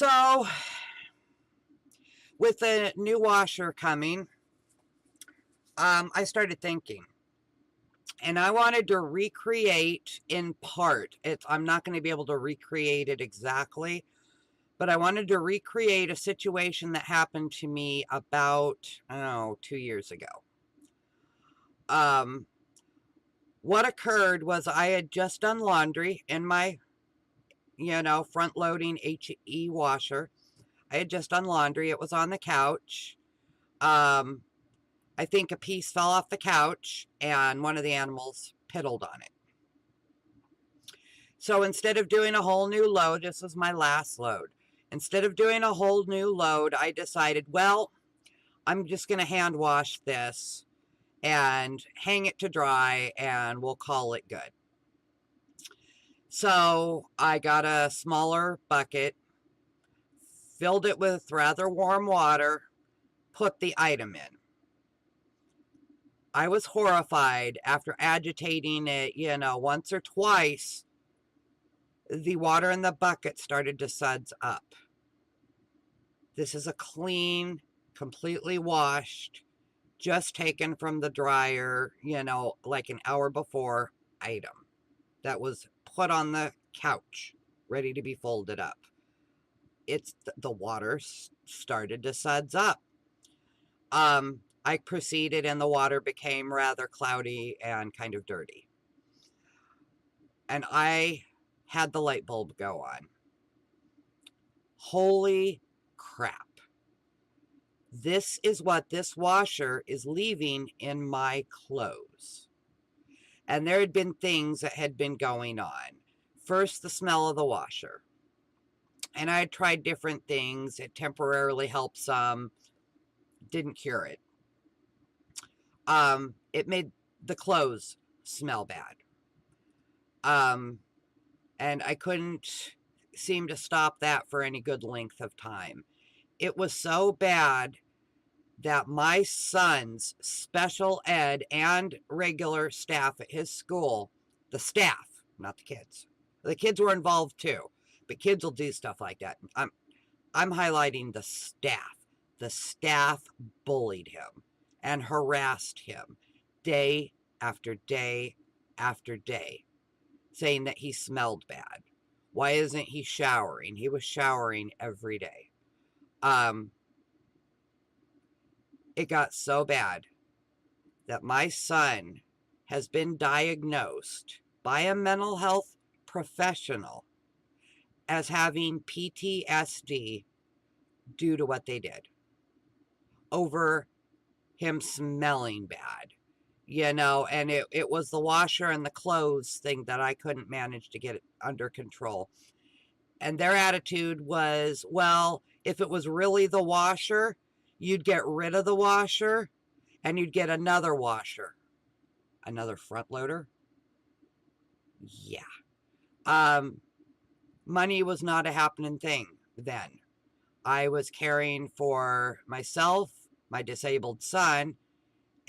So, with the new washer coming, I started thinking, and I wanted to recreate in part. I'm not going to be able to recreate it exactly, but I wanted to recreate a situation that happened to me about, I don't know, 2 years ago. Um, what occurred was I had just done laundry in my, front loading HE washer. I had just done laundry. It was on the couch. Um, I think a piece fell off the couch and one of the animals piddled on it. So instead of doing a whole new load, this was my last load. Instead of doing a whole new load, I decided, well, I'm just going to hand wash this and hang it to dry and we'll call it good. So I got a smaller bucket, filled it with rather warm water, put the item in. I was horrified after agitating it, once or twice. The water in the bucket started to suds up. This is a clean, completely washed, just taken from the dryer, like an hour before item that was put on the couch, ready to be folded up. The water started to suds up. I proceeded and the water became rather cloudy and kind of dirty. And I had the light bulb go on. Holy crap. This is what this washer is leaving in my clothes. And there had been things that had been going on. First, the smell of the washer. And I had tried different things. It temporarily helped some, didn't cure it. It made the clothes smell bad. And I couldn't seem to stop that for any good length of time. It was so bad that my son's special ed and regular staff at his school, the staff, not the kids were involved too, but kids will do stuff like that. I'm highlighting the staff. The staff bullied him and harassed him day after day after day, saying that he smelled bad. Why isn't he showering? He was showering every day. It got so bad that my son has been diagnosed by a mental health professional as having PTSD due to what they did over him smelling bad, and it was the washer and the clothes thing that I couldn't manage to get under control. And their attitude was, well, if it was really the washer, you'd get rid of the washer and you'd get another washer. Another front loader? Yeah. Money was not a happening thing then. I was caring for myself, my disabled son,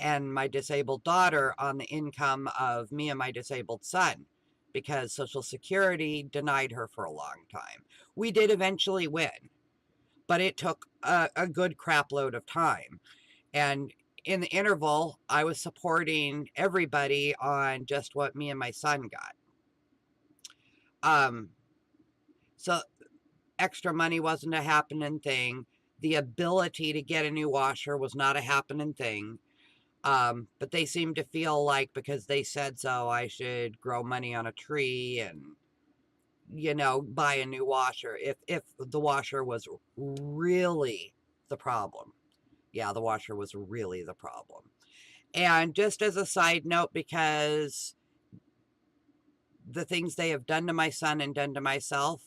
and my disabled daughter on the income of me and my disabled son, because Social Security denied her for a long time. We did eventually win, but it took a good crap load of time. And in the interval, I was supporting everybody on just what me and my son got. So extra money wasn't a happening thing. The ability to get a new washer was not a happening thing. But they seemed to feel like because they said so, I should grow money on a tree and, buy a new washer. If the washer was really the problem. Yeah, the washer was really the problem. And just as a side note, because the things they have done to my son and done to myself,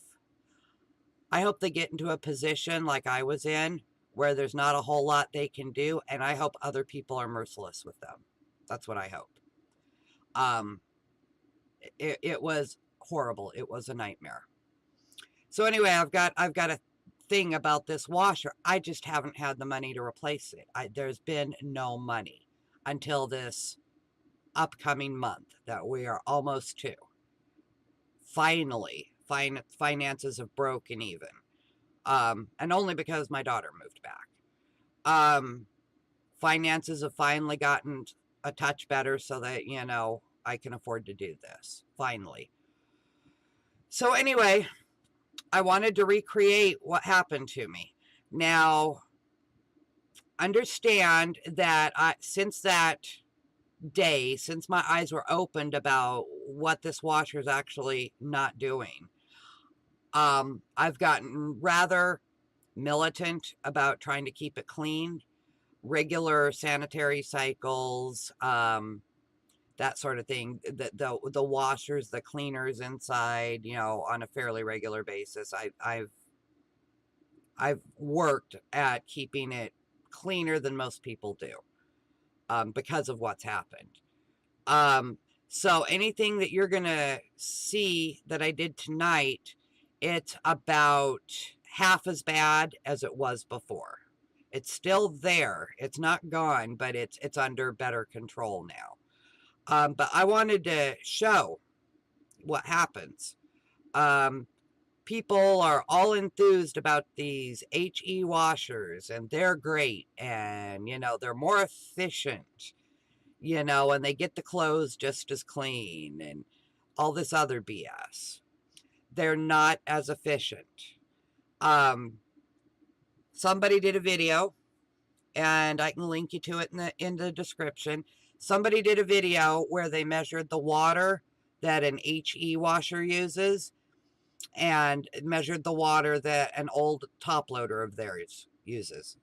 I hope they get into a position like I was in, where there's not a whole lot they can do, and I hope other people are merciless with them. That's what I hope. It was horrible. It was a nightmare. So anyway, I've got a thing about this washer. I just haven't had the money to replace it. There's been no money until this upcoming month that we are almost to. Finally, finances have broken even. And only because my daughter moved back. Um, Finances have finally gotten a touch better so that, you know, I can afford to do this, finally. So anyway, I wanted to recreate what happened to me. Now, understand that since that day, since my eyes were opened about what this washer is actually not doing, I've gotten rather militant about trying to keep it clean, regular sanitary cycles, that sort of thing. The washers, the cleaners inside, you know, on a fairly regular basis. I've worked at keeping it cleaner than most people do, because of what's happened. So anything that you're gonna see that I did tonight, it's about half as bad as it was before. It's still there. It's not gone, but it's under better control now. But I wanted to show what happens. Um, People are all enthused about these HE washers, and they're great, and you know, they're more efficient, you know, and they get the clothes just as clean and all this other BS. They're not as efficient. Um, Somebody did a video, and I can link you to it in the description. Somebody did a video where they measured the water that an HE washer uses and measured the water that an old top loader of theirs uses.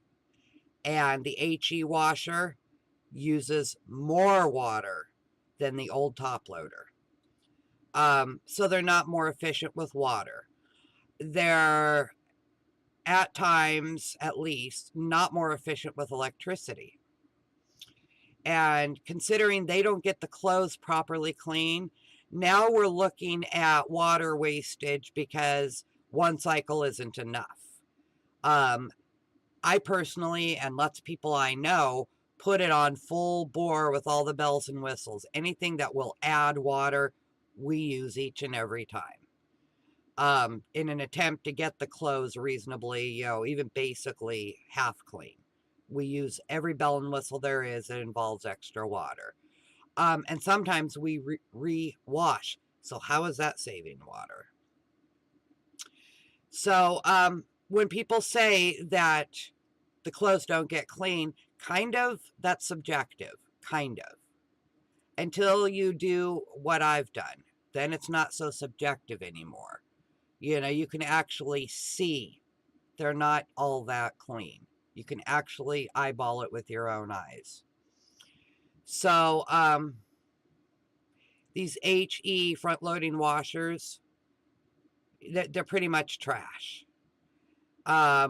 And the HE washer uses more water than the old top loader. So they're not more efficient with water. They're, at times at least, not more efficient with electricity. And considering they don't get the clothes properly clean, now we're looking at water wastage because one cycle isn't enough. I personally, and lots of people I know, put it on full bore with all the bells and whistles. Anything that will add water, we use each and every time. In an attempt to get the clothes reasonably, you know, even basically half clean. We use every bell and whistle there is that involves extra water. And sometimes we re-wash. So how is that saving water? So when people say that the clothes don't get clean, kind of, that's subjective, kind of. Until you do what I've done, then it's not so subjective anymore. You know, you can actually see they're not all that clean. You can actually eyeball it with your own eyes. So these HE front-loading washers, they're pretty much trash. A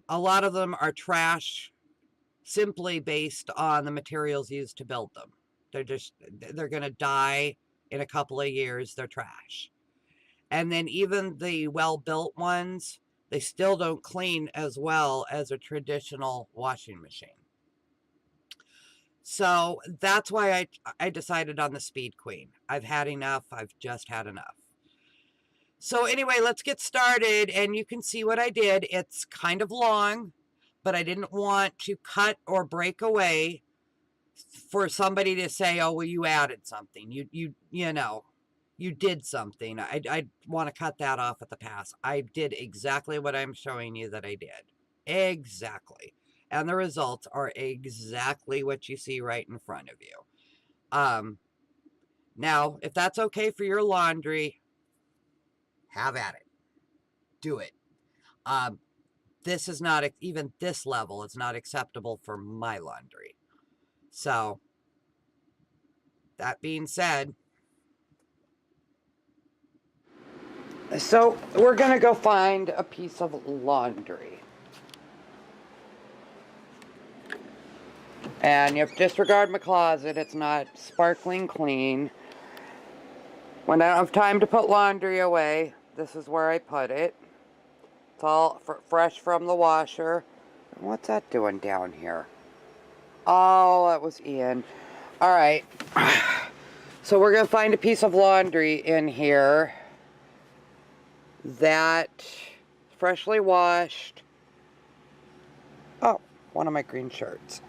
lot of them are trash simply based on the materials used to build them. They're going to die in a couple of years. They're trash. And then even the well-built ones, they still don't clean as well as a traditional washing machine. So that's why I decided on the Speed Queen. I've had enough. I've just had enough. So anyway, let's get started, and you can see what I did. It's kind of long, but I didn't want to cut or break away for somebody to say, oh, well, you added something. You know, you did something. I want to cut that off at the pass. I did exactly what I'm showing you that I did. Exactly. And the results are exactly what you see right in front of you. Now, if that's okay for your laundry, have at it. Do it. This is not, even this level is not acceptable for my laundry. So, that being said, so we're going to go find a piece of laundry. And you have to disregard my closet. It's not sparkling clean. When I don't have time to put laundry away, this is where I put it. It's all fresh from the washer. What's that doing down here? Oh, that was Ian. All right. So we're going to find a piece of laundry in here that freshly washed. Oh, one of my green shirts.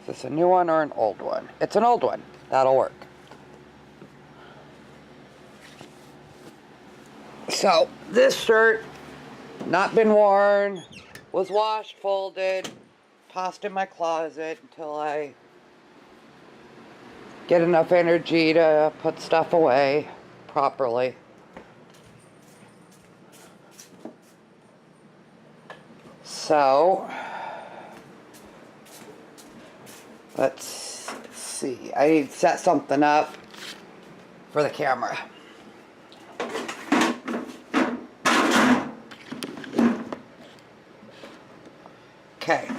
Is this a new one or an old one? It's an old one. That'll work. So, this shirt, not been worn, was washed, folded, tossed in my closet until I get enough energy to put stuff away properly. So, let's see. I need to set something up for the camera. Okay.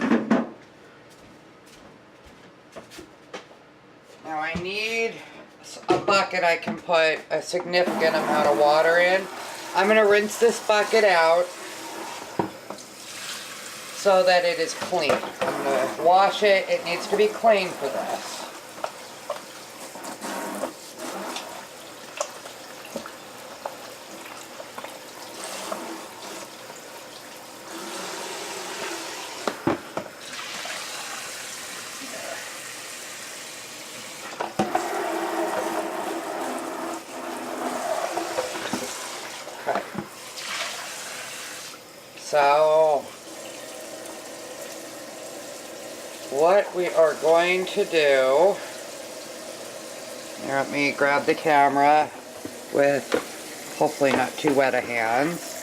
Now I need a bucket I can put a significant amount of water in. I'm going to rinse this bucket out so that it is clean. I'm going to wash it. It needs to be clean for this. Okay. So, what we are going to do, let me grab the camera with hopefully not too wet a hands.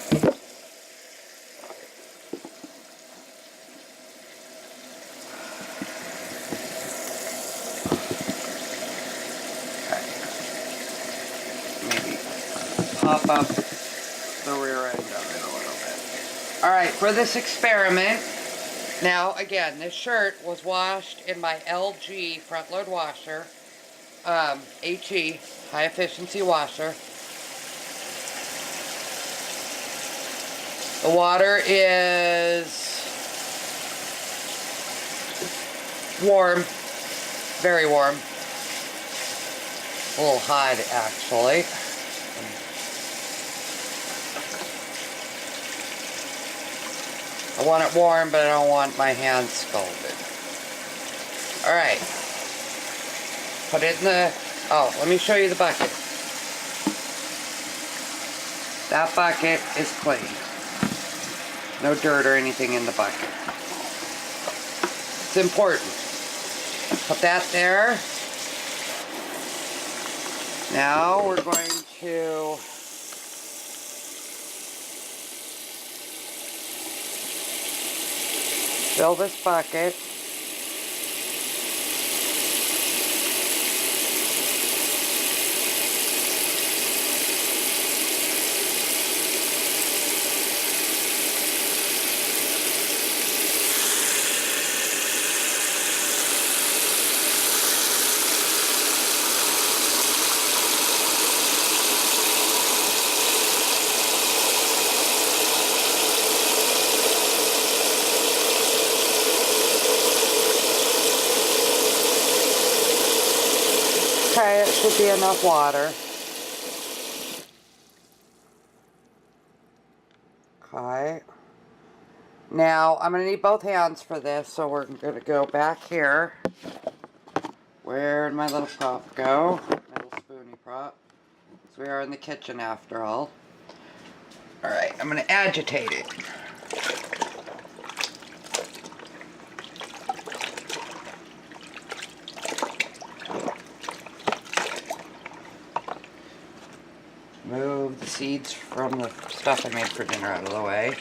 Okay. Maybe pop up the rear end of it a little bit. Alright, for this experiment, now, again, this shirt was washed in my LG front load washer, HE, high efficiency washer. The water is warm, very warm, a little hot actually. I want it warm, but I don't want my hands scalded. Alright. Put it in the... Oh, let me show you the bucket. That bucket is clean. No dirt or anything in the bucket. It's important. Put that there. Now we're going to... fill this bucket. Okay, it should be enough water. Okay. Now, I'm going to need both hands for this, so we're going to go back here. Where'd my little prop go? My little spoony prop. So we are in the kitchen after all. Alright, I'm going to agitate it. Move the seeds from the stuff I made for dinner out of the way.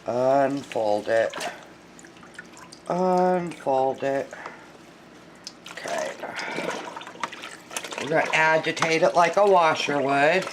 Unfold it. Unfold it. Okay. We're going to agitate it like a washer would.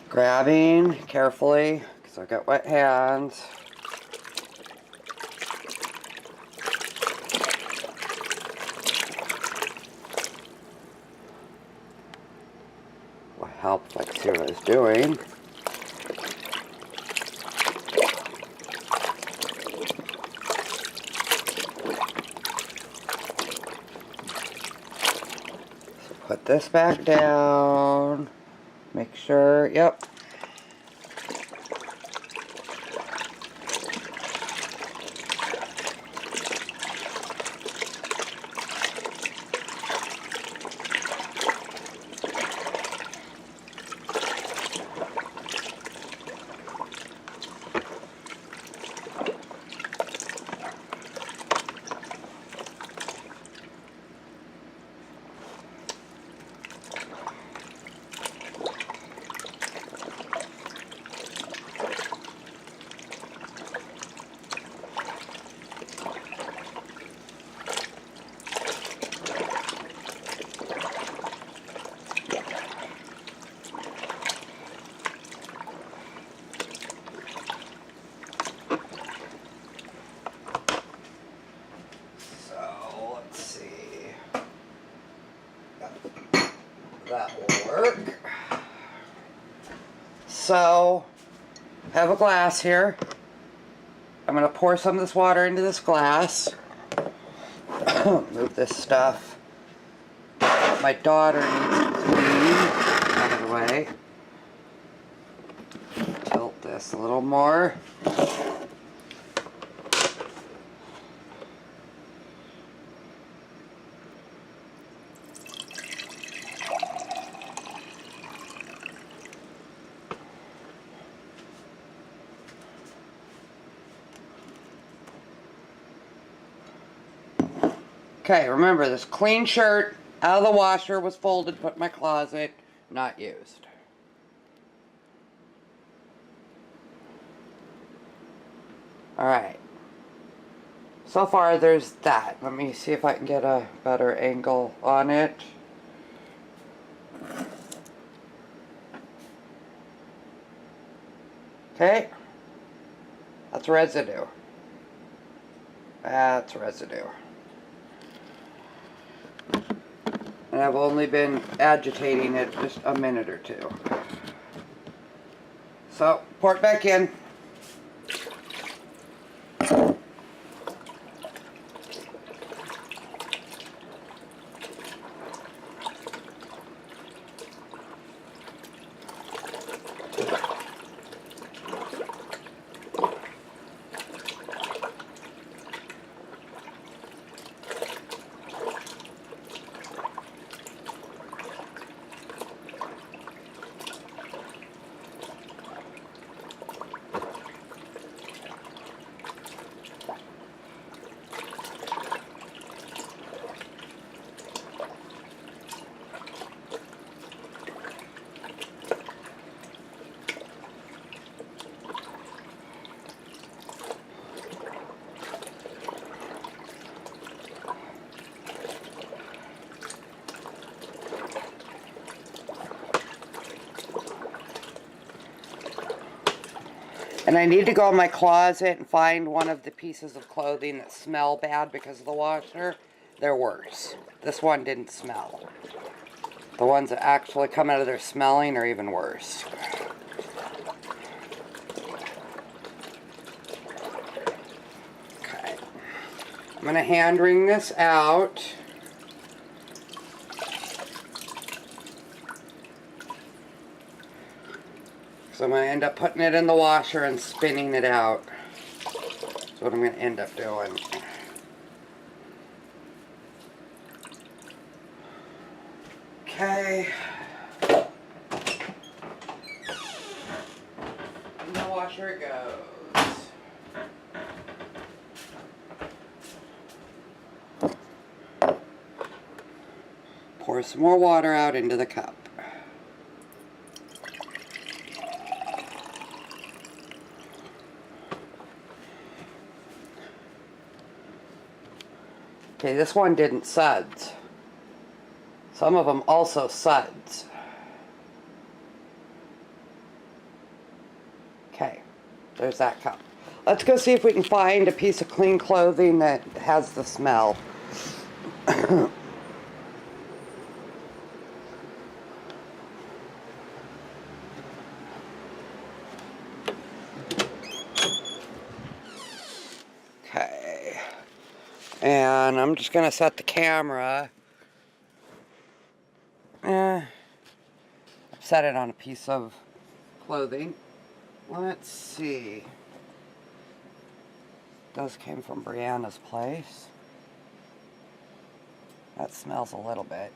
Grabbing carefully because I got wet hands. Will help if I can see what I was doing. So put this back down. Make sure, yep. That will work. So, I have a glass here. I'm going to pour some of this water into this glass. Move this stuff. My daughter needs to clean out of the way. Tilt this a little more. Okay, remember this clean shirt out of the washer was folded, put in my closet, not used. Alright. So far there's that. Let me see if I can get a better angle on it. Okay. That's residue. That's residue. And I've only been agitating it just a minute or two. So, pour it back in. And I need to go in my closet and find one of the pieces of clothing that smell bad because of the washer. They're worse. This one didn't smell. The ones that actually come out of there smelling are even worse. Okay. I'm going to hand wring this out. So I'm going to end up putting it in the washer and spinning it out. That's what I'm going to end up doing. Okay. In the washer it goes. Pour some more water out into the cup. Okay, this one didn't suds. Some of them also suds. Okay, there's that cup. Let's go see if we can find a piece of clean clothing that has the smell. Okay, and I'm just gonna set the camera. Set it on a piece of clothing. Let's see. Those came from Brianna's place. That smells a little bit.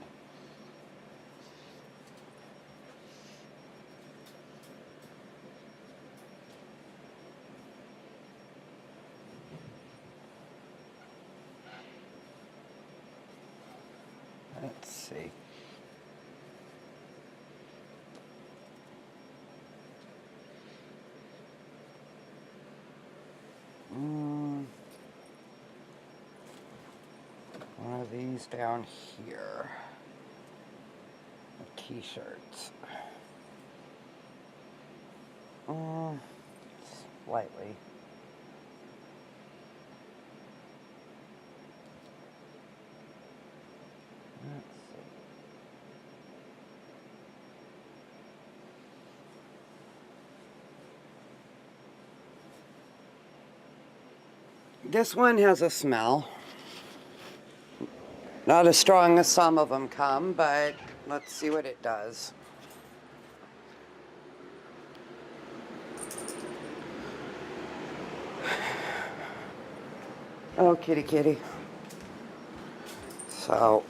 Let's see. One of these down here. T-shirts. Slightly. Let's see. This one has a smell. Not as strong as some of them come, but let's see what it does. Oh, kitty, kitty. So,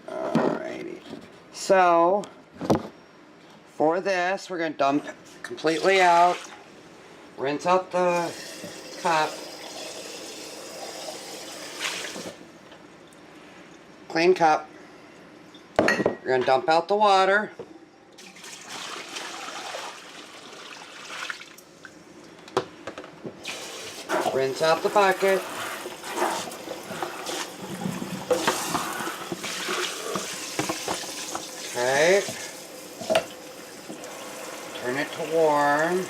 alrighty. So, for this, we're going to dump completely out. Rinse out the cup. Clean cup. We're going to dump out the water. Rinse out the bucket. Okay. Turn it to warm.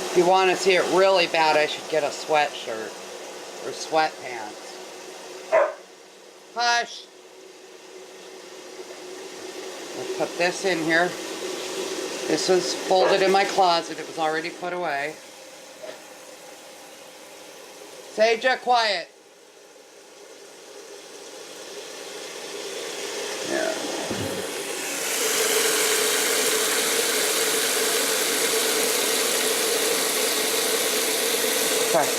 If you want to see it really bad, I should get a sweatshirt or sweatpants. Hush! Let's put this in here. This was folded in my closet. It was already put away. Saja, quiet. Yeah. Okay.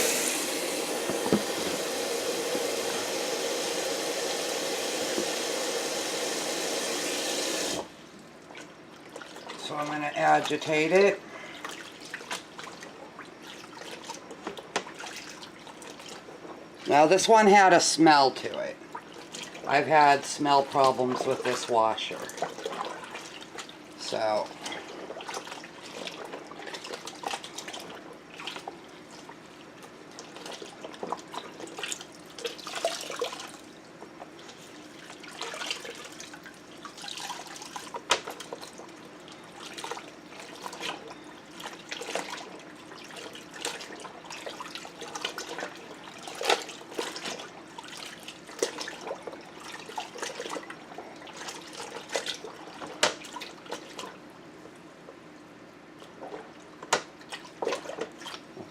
So I'm going to agitate it. Now this one had a smell to it. I've had smell problems with this washer. So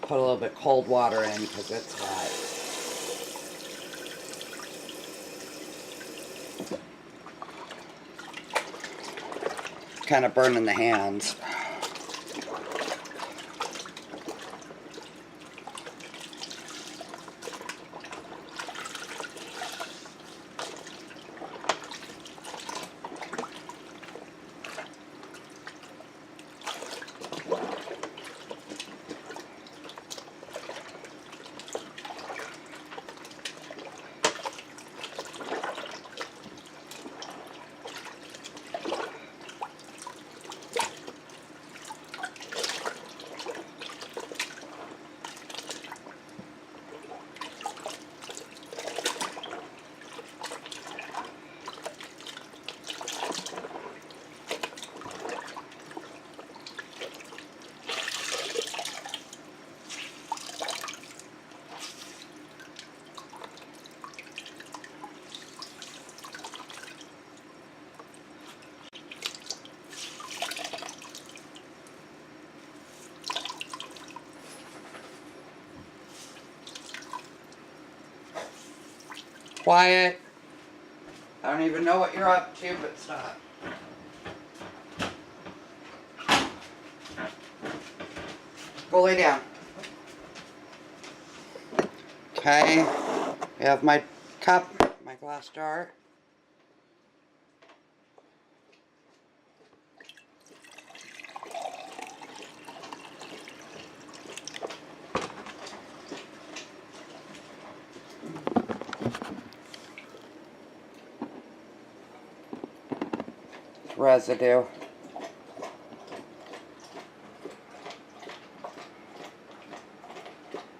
put a little bit cold water in because it's hot. Kind of burning the hands. quiet. I don't even know what you're up to, but stop. Go lay down. Okay. I have my cup, my glass jar. Residue.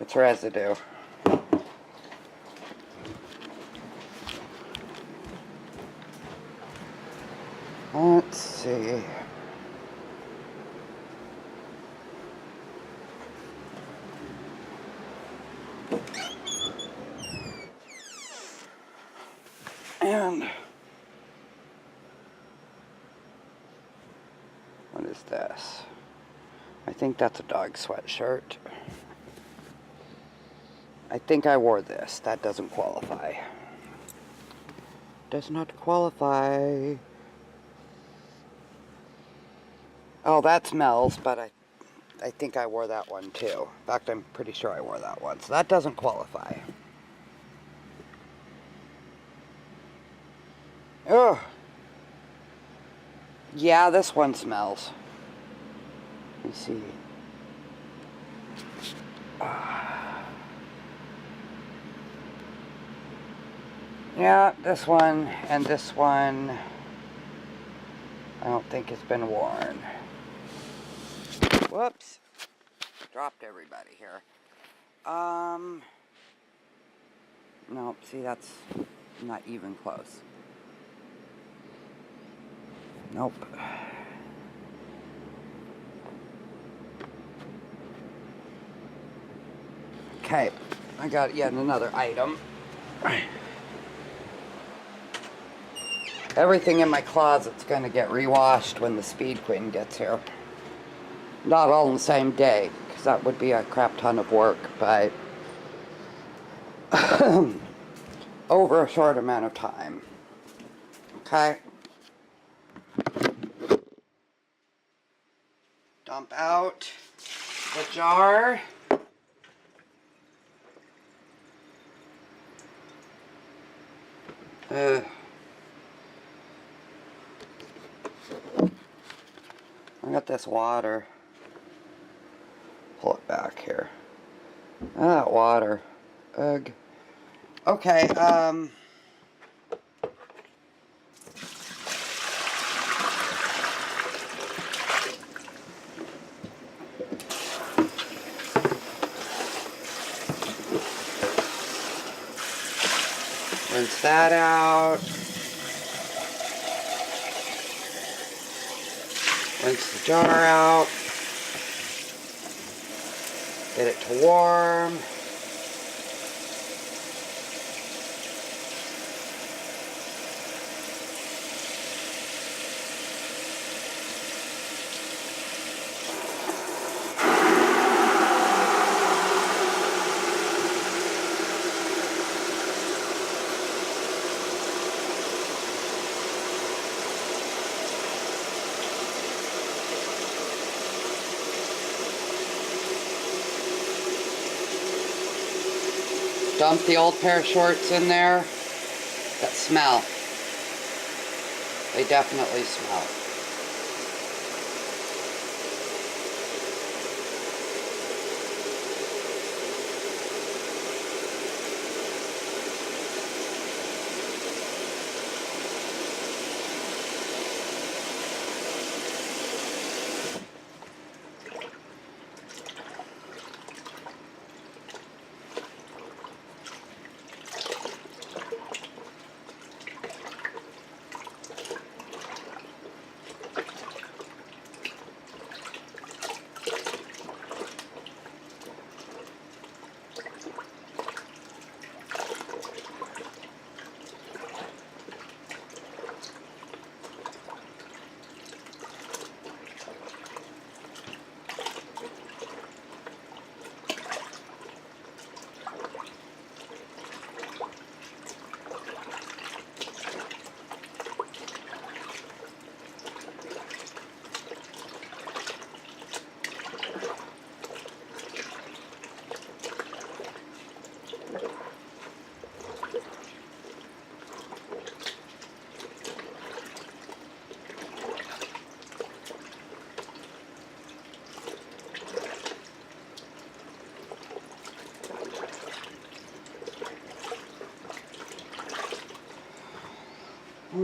It's residue. Let's see. And what is this? I think that's a dog sweatshirt. I think I wore this. That doesn't qualify. Does not qualify. Oh, that smells, but I think I wore that one too. In fact, I'm pretty sure I wore that one. So that doesn't qualify. Ugh. Yeah, this one smells. Let me see. Yeah, this one and this one I don't think has been worn. Whoops. Dropped everybody here. Nope, see, that's not even close. Nope. Okay, I got yet another item. Everything in my closet's gonna get rewashed when the Speed Queen gets here. Not all on the same day, because that would be a crap ton of work, but over a short amount of time. Okay? Dump out the jar. I got this water. Pull it back here. Ah, water. Ugh. Okay, rinse that out. Rinse the jar out. Get it to warm. Dump the old pair of shorts in there that smell. They definitely smell.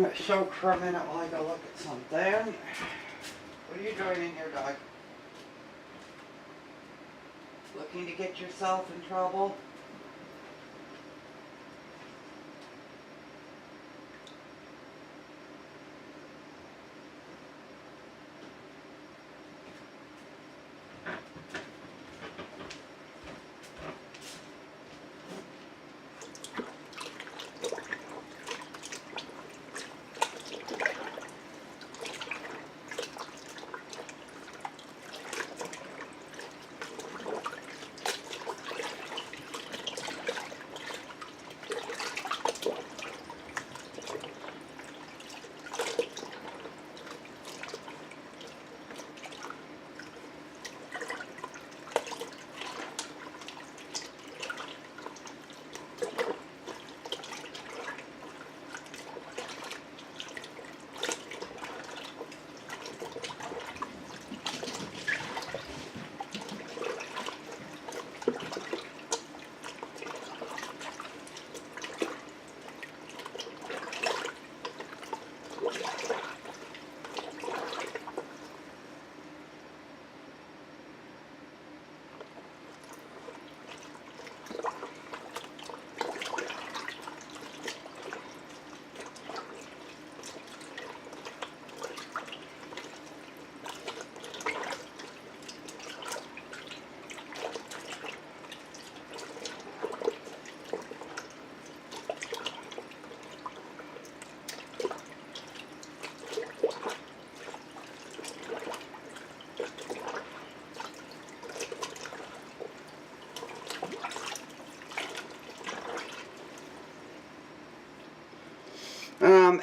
I'm going to soak for a minute while I go look at something. What are you doing in here, dog? Looking to get yourself in trouble?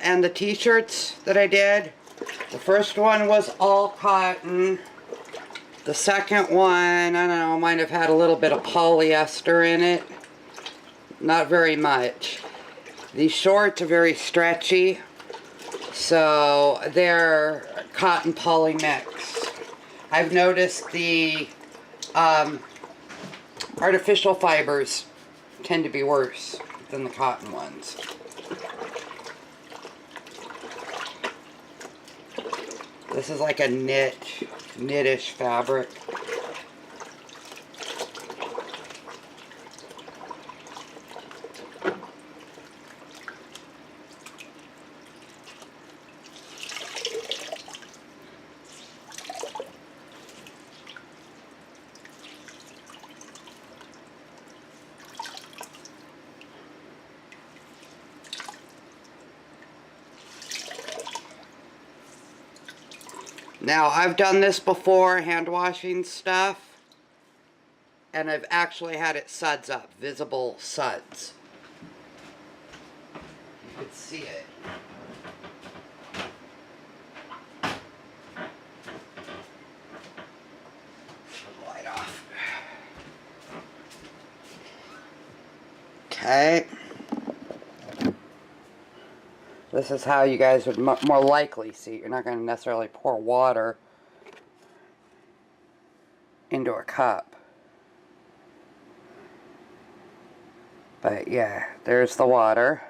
And the t-shirts that I did, the first one was all cotton. The second one, I don't know, might have had a little bit of polyester in it. Not very much. These shorts are very stretchy, so they're cotton poly mix. I've noticed the artificial fibers tend to be worse than the cotton ones. This is like a knitish fabric. Now, I've done this before, hand washing stuff, and I've actually had it suds up, visible suds. You could see it. Turn the light off. Okay. This is how you guys would more likely see it. You're not going to necessarily pour water into a cup. But yeah, there's the water.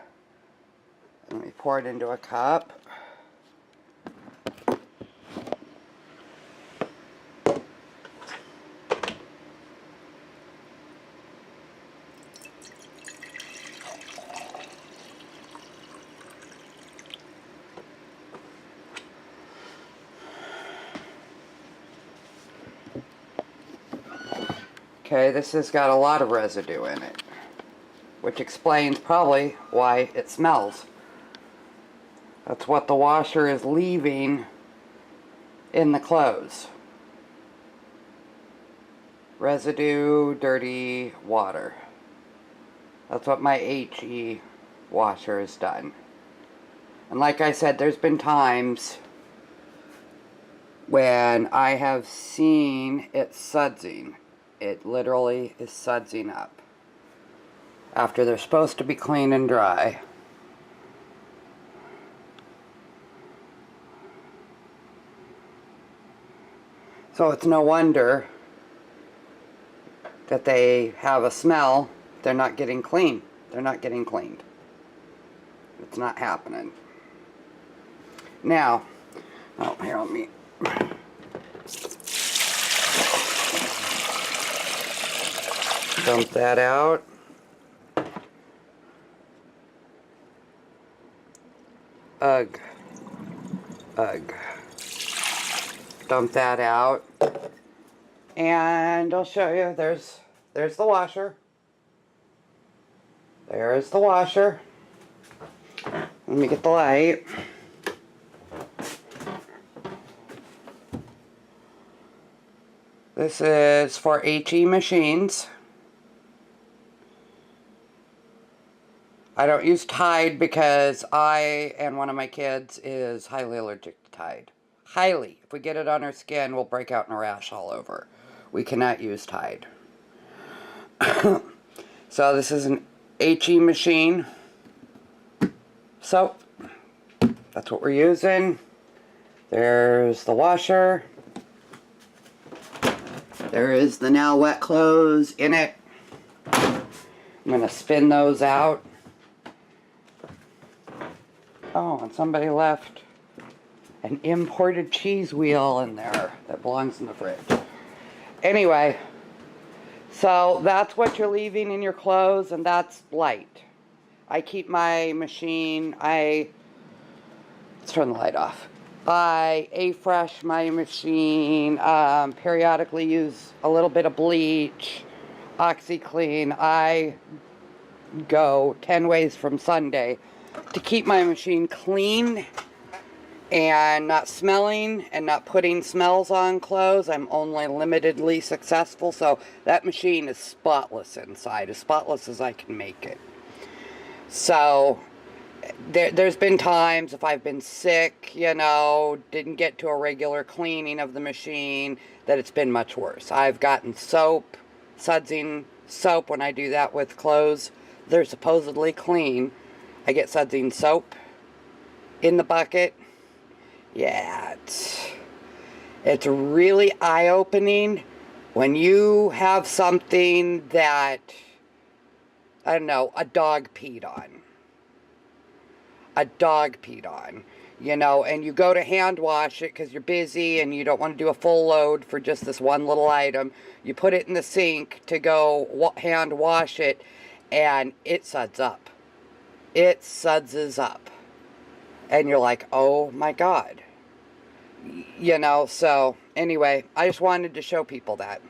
Let me pour it into a cup. Okay, this has got a lot of residue in it, which explains probably why it smells. That's what the washer is leaving in the clothes. Residue, dirty water. That's what my HE washer has done. And like I said, there's been times when I have seen it sudsing. It literally is sudsing up after they're supposed to be clean and dry. So it's no wonder that they have a smell. They're not getting clean. They're not getting cleaned. It's not happening. Now, oh, here, let me. Dump that out. Ugh. Ugh. Dump that out. And I'll show you. There's the washer. There is the washer. Let me get the light. This is for HE machines. I don't use Tide because I and one of my kids is highly allergic to Tide. Highly. If we get it on our skin, we'll break out in a rash all over. We cannot use Tide. So this is an HE machine. Soap. That's what we're using. There's the washer. There is the now wet clothes in it. I'm going to spin those out. Oh, and somebody left an imported cheese wheel in there that belongs in the fridge. Anyway, so that's what you're leaving in your clothes, and that's light. I keep my machine, let's turn the light off. I A-fresh my machine, periodically use a little bit of bleach, OxyClean. I go 10 ways from Sunday to keep my machine clean and not smelling and not putting smells on clothes. I'm only limitedly successful, so that machine is spotless inside, as spotless as I can make it. So there's been times if I've been sick, you know, didn't get to a regular cleaning of the machine, that it's been much worse. I've gotten soap, sudsing soap when I do that with clothes. They're supposedly clean. I get sudsing soap in the bucket. Yeah, it's really eye-opening when you have something that, I don't know, a dog peed on. A dog peed on, you know, and you go to hand wash it because you're busy and you don't want to do a full load for just this one little item. You put it in the sink to go hand wash it, and it suds up. It suds up. And you're like, oh my God. You know, so anyway, I just wanted to show people that.